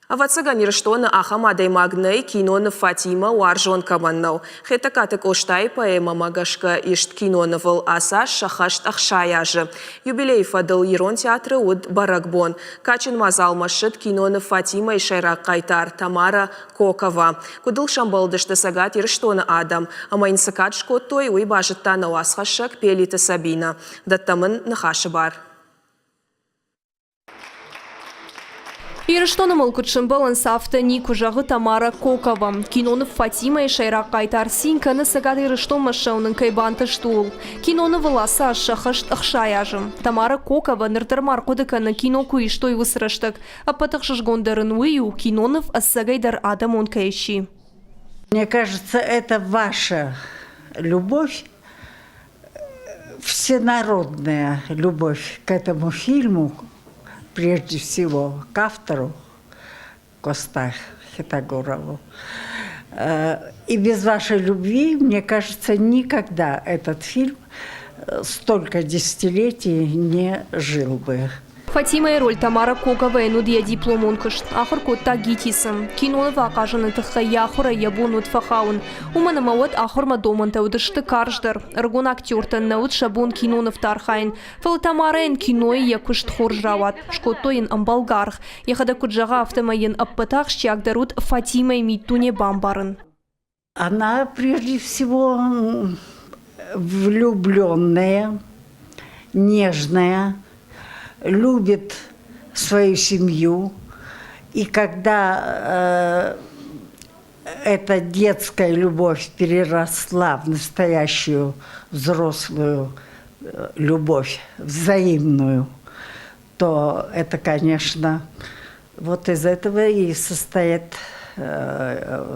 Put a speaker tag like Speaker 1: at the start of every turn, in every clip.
Speaker 1: Авацагани рештона Ахамадай Магней кинона Фатима Уаржон Каманнау. Хетакатек Оштай поэма Магашка Ишт киноновал Аса Шахашт Ахшаяжы. Юбилей фадыл Ирон театры уд Баракбон. Качин Мазал Машит кинона Фатима и Шайрак Кайтар Тамара Кокова. Кудыл Шамбалдышты Сагат Ирштона Адам. Амайн Сакат Шкоттой уйбажетта Науасхашак Пелита Сабина. Даттамын Нахашабар.
Speaker 2: Ирштона Малкутшин балансафта Никужагы Тамара Кокова. Кинонов Фатима и Шайрак Кайтар Синка на Сагат Ирштон Машаунын Кайбанта Штул. Кинонов Ласа Шахашт Ахшаяжым. Тамара Кокова ныртармар кодыка на кино куиштой высраштак. А патахшашгондарын уию Кинонов Ассагайдар Адам он кайщи.
Speaker 3: Мне кажется, это ваша любовь, всенародная любовь к этому фильму, прежде всего к автору Коста Хитагорову. И без вашей любви, мне кажется, никогда этот фильм столько десятилетий не жил бы.
Speaker 2: Фатима и роль Тамара Кокова и нудия дипломон кышт. Ахыр котта гитисым. Кинонов акажаны тыхха яхура ябон утфахаун. Умана мауат ахыр мадоман таудышты карждар. Аргон актертан наут шабон Кинонов тархайн. Фал Тамараен кинои якушт хоржрават. Шкоттоин амбалгарх. Яхада куджага автомайен аппатах щагдарут Фатима и миттуне бамбарын.
Speaker 3: Она прежде всего влюбленная, нежная, любит свою семью, и когда эта детская любовь переросла в настоящую взрослую любовь, взаимную, то это, конечно, вот из этого и состоит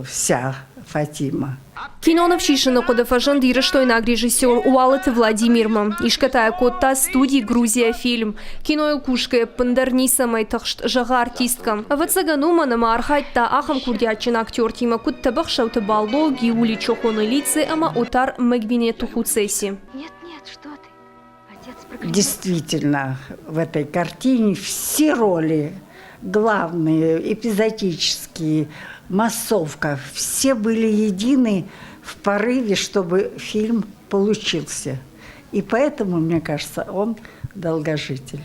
Speaker 3: вся Фатима.
Speaker 2: Кинонов Шишина Кодофажан Дирыштойнак режиссер Уалат Владимирма. Ишкатая котта студии Грузия фильм. Кино Кушка Пандарниса Майтахшт жага артистка. Вацаганума на Мархайтта Ахам Курдячин актер Тима Куттабах Шаутабалло Гиули Чохоны лице Ама Отар Мэгбине Тухуцеси.
Speaker 4: Нет, что ты? Отец проклянет.
Speaker 3: Действительно, в этой картине все роли, главные, эпизодические, массовка, все были едины в порыве, чтобы фильм получился. И поэтому, мне кажется, он долгожитель.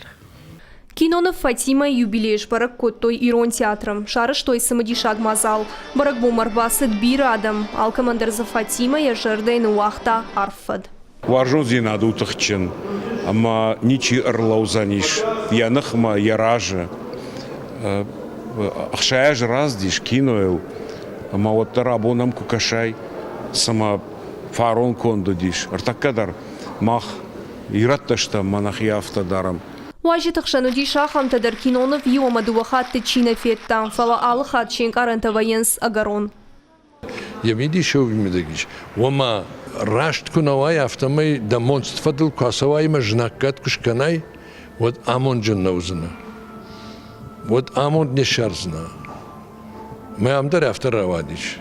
Speaker 2: Кинонов Фатима юбилейш барак коттой Ирон театром. Шарыш той самодишаг мазал. Барак бумарбасыд бирадам. Алкамандер за Фатима я жердейн уахта арфад.
Speaker 5: Варжон зинаду тахчен. Ама ничи ырлаузаниш. Янахма яража. Ахшаяж раздиш киноел. Ама вот рабонам кукашай. Сама фарон кондодиш. Артакадар мах иратташта манахияфтадарам.
Speaker 2: Уажитах шануди шахам тадар Кинонов юма дуахат течина фетта. Фала алхат шинкаранта военс агарон.
Speaker 6: Я видишь, медагиш. Ома рашт кунавай автомай демонстратил касавай мажнакат кушканай. Вот амон джаннаузна. Вот амон не шарзна. Мы амдар авторавадиш.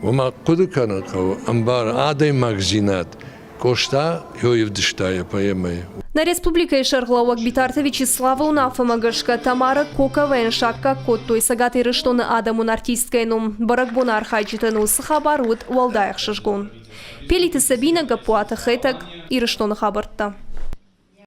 Speaker 6: Ома кудукана кау амбар адай магазинат. Кошта йоевдыштая поемай.
Speaker 2: На республика и Шарглауак Битарта Вячеслава Унафа Магашка Тамара Кокова Эншакка Коттой Сагат и Рыштона Адамун артисткайнум Баракбона Архайчитану Сахабарут Уалдаях Шашгун. Пелита Сабина Гапуата Хэтак и Рыштона Хабарта.